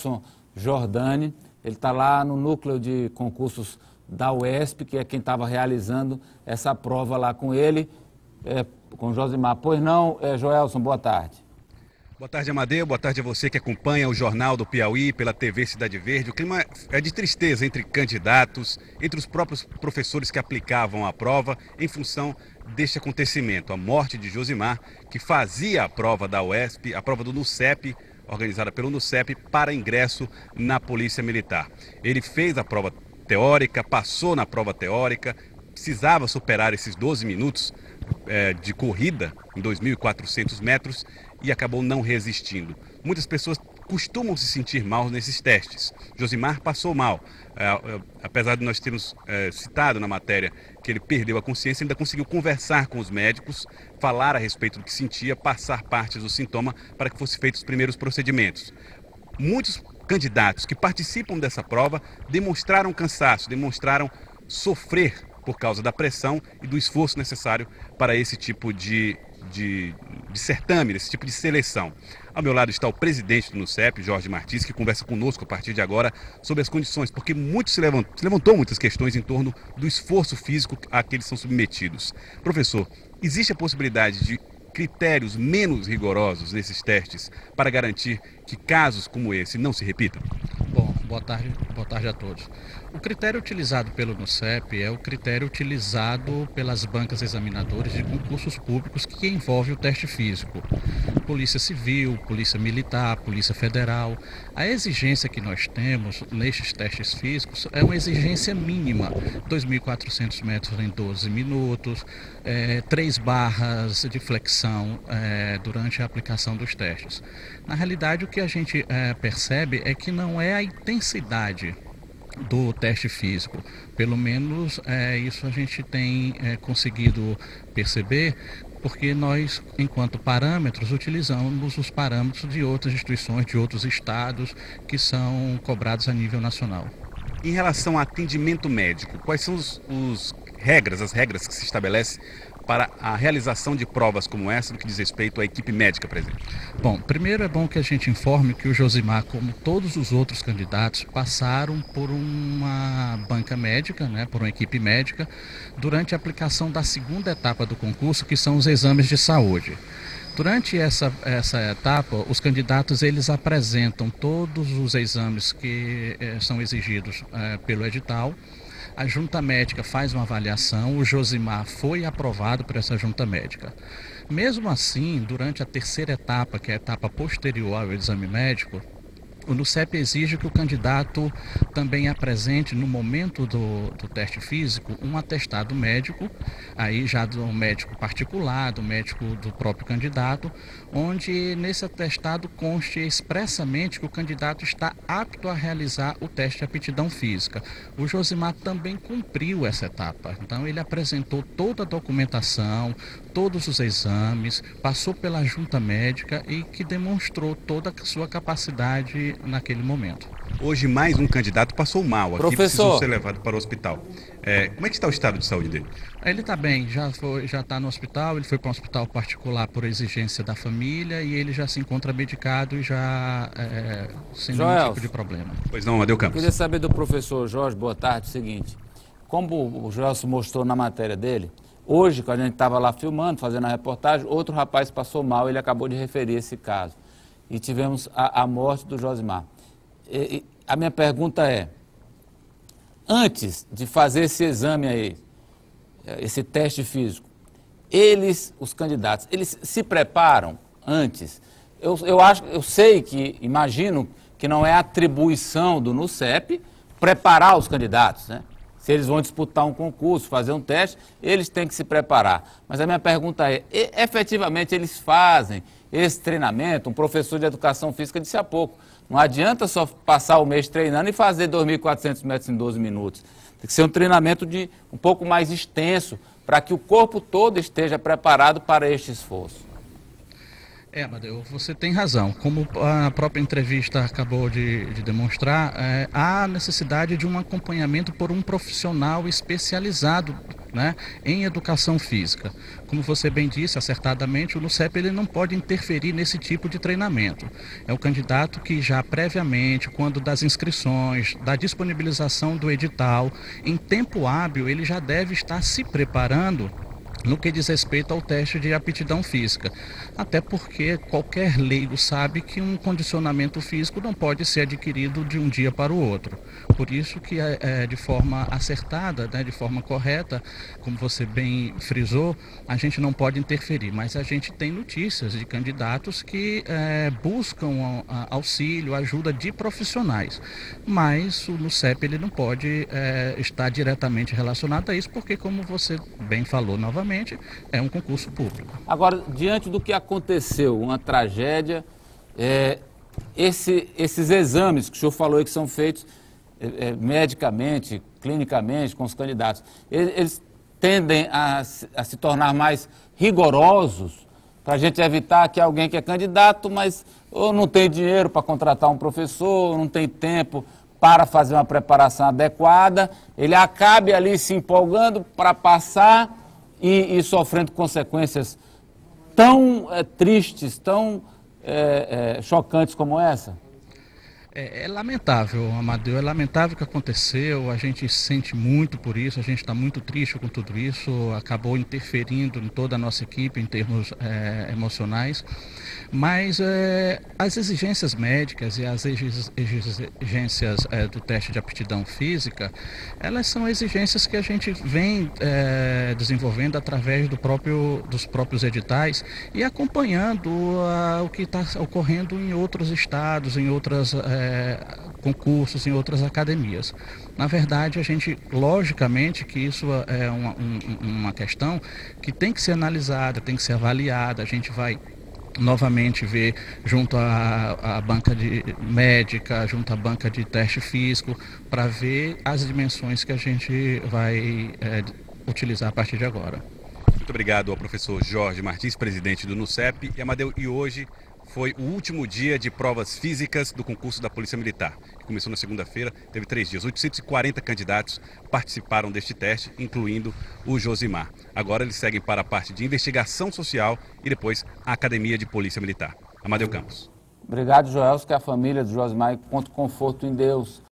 Joelson Jordani, ele está lá no núcleo de concursos da UESP, que é quem estava realizando essa prova lá com ele, com Josimar. Pois não, Joelson, boa tarde. Boa tarde, Amadeu. Boa tarde a você que acompanha o Jornal do Piauí pela TV Cidade Verde. O clima é de tristeza entre candidatos, entre os próprios professores que aplicavam a prova em função deste acontecimento. A morte de Josimar, que fazia a prova da UESP, a prova do NUCEP, organizada pelo NUCEP, para ingresso na Polícia Militar. Ele fez a prova teórica, passou na prova teórica, precisava superar esses 12 minutos de corrida em 2.400 metros e acabou não resistindo. Muitas pessoas costumam se sentir mal nesses testes. Josimar passou mal. Apesar de nós termos citado na matéria que ele perdeu a consciência, ainda conseguiu conversar com os médicos, falar a respeito do que sentia, passar partes do sintoma para que fossem feitos os primeiros procedimentos. Muitos candidatos que participam dessa prova demonstraram cansaço, demonstraram sofrer por causa da pressão e do esforço necessário para esse tipo de certame, esse tipo de seleção. Ao meu lado está o presidente do NUCEP, Jorge Martins, que conversa conosco a partir de agora sobre as condições, porque se levantou muitas questões em torno do esforço físico a que eles são submetidos. Professor, existe a possibilidade de critérios menos rigorosos nesses testes para garantir que casos como esse não se repitam? Bom, boa tarde a todos. O critério utilizado pelo NUCEP é o critério utilizado pelas bancas examinadoras de concursos públicos que envolve o teste físico. Polícia Civil, Polícia Militar, Polícia Federal. A exigência que nós temos nestes testes físicos é uma exigência mínima, 2.400 metros em 12 minutos, 3 barras de flexão durante a aplicação dos testes. Na realidade, o que a gente percebe é que não é a intensidade do teste físico. Pelo menos isso a gente tem conseguido perceber, porque nós, enquanto parâmetros, utilizamos os parâmetros de outras instituições, de outros estados, que são cobrados a nível nacional. Em relação ao atendimento médico, quais são as regras que se estabelecem para a realização de provas como essa, no que diz respeito à equipe médica presente? Bom, primeiro é bom que a gente informe que o Josimar, como todos os outros candidatos, passaram por uma banca médica, por uma equipe médica, durante a aplicação da segunda etapa do concurso, que são os exames de saúde. Durante essa etapa, os candidatos eles apresentam todos os exames que são exigidos pelo edital. A junta médica faz uma avaliação, o Josimar foi aprovado por essa junta médica. Mesmo assim, durante a terceira etapa, que é a etapa posterior ao exame médico, o NUCEP exige que o candidato também apresente, no momento do teste físico, um atestado médico, aí já do médico particular, do médico do próprio candidato, onde nesse atestado conste expressamente que o candidato está apto a realizar o teste de aptidão física. O Josimar também cumpriu essa etapa, então ele apresentou toda a documentação, todos os exames, passou pela junta médica e que demonstrou toda a sua capacidade naquele momento. Hoje mais um candidato passou mal aqui, Professor, precisou ser levado para o hospital. Como é que está o estado de saúde dele? Ele está bem, já está no hospital, ele foi para um hospital particular por exigência da família e ele já se encontra medicado e já sem nenhum tipo de problema. Pois não, Amadeu Campos. Queria saber do professor Jorge, boa tarde, o seguinte, como o Joelson mostrou na matéria dele, hoje, quando a gente estava lá filmando, fazendo a reportagem, outro rapaz passou mal, ele acabou de referir esse caso. E tivemos a morte do Josimar. A minha pergunta é, antes de fazer esse exame aí, esse teste físico, os candidatos, eles se preparam antes? Eu sei que, imagino que não é atribuição do NUCEP preparar os candidatos, né? Se eles vão disputar um concurso, fazer um teste, eles têm que se preparar. Mas a minha pergunta é, efetivamente eles fazem esse treinamento? Um professor de educação física disse há pouco, não adianta só passar o mês treinando e fazer 2.400 metros em 12 minutos. Tem que ser um treinamento um pouco mais extenso, para que o corpo todo esteja preparado para este esforço. Amadeu, você tem razão. Como a própria entrevista acabou de demonstrar, há necessidade de um acompanhamento por um profissional especializado né, em educação física. Como você bem disse, acertadamente, o NUCEP ele não pode interferir nesse tipo de treinamento. É o candidato que já previamente, quando das inscrições, da disponibilização do edital, em tempo hábil, ele já deve estar se preparando no que diz respeito ao teste de aptidão física. Até porque qualquer leigo sabe que um condicionamento físico não pode ser adquirido de um dia para o outro. Por isso que de forma acertada, né, de forma correta, como você bem frisou, a gente não pode interferir, mas a gente tem notícias de candidatos que buscam auxílio, ajuda de profissionais. Mas o NUCEP ele não pode estar diretamente relacionado a isso, porque como você bem falou novamente, é um concurso público. Agora, diante do que aconteceu, uma tragédia, esses exames que o senhor falou aí que são feitos medicamente, clinicamente, com os candidatos, eles tendem a se tornar mais rigorosos para a gente evitar que alguém que é candidato, mas ou não tem dinheiro para contratar um professor, ou não tem tempo para fazer uma preparação adequada, ele acabe ali se empolgando para passar e sofrendo consequências tão tristes, tão chocantes como essa? É lamentável, Amadeu, é lamentável o que aconteceu, a gente sente muito por isso, a gente está muito triste com tudo isso, acabou interferindo em toda a nossa equipe em termos emocionais, mas as exigências médicas e as exigências do teste de aptidão física, elas são exigências que a gente vem desenvolvendo através dos próprios editais e acompanhando o que está ocorrendo em outros estados, em outras concursos em outras academias. Na verdade, a gente, logicamente, que isso é uma questão que tem que ser analisada, tem que ser avaliada, a gente vai novamente ver junto à banca médica, junto à banca de teste físico, para ver as dimensões que a gente vai utilizar a partir de agora. Muito obrigado ao professor Jorge Martins, presidente do NUCEP. E, Amadeu, e hoje foi o último dia de provas físicas do concurso da Polícia Militar, que começou na segunda-feira, teve 3 dias. 840 candidatos participaram deste teste, incluindo o Josimar. Agora eles seguem para a parte de investigação social e depois a Academia de Polícia Militar. Amadeu Campos. Obrigado, Joelson, que a família do Josimar encontre conforto em Deus.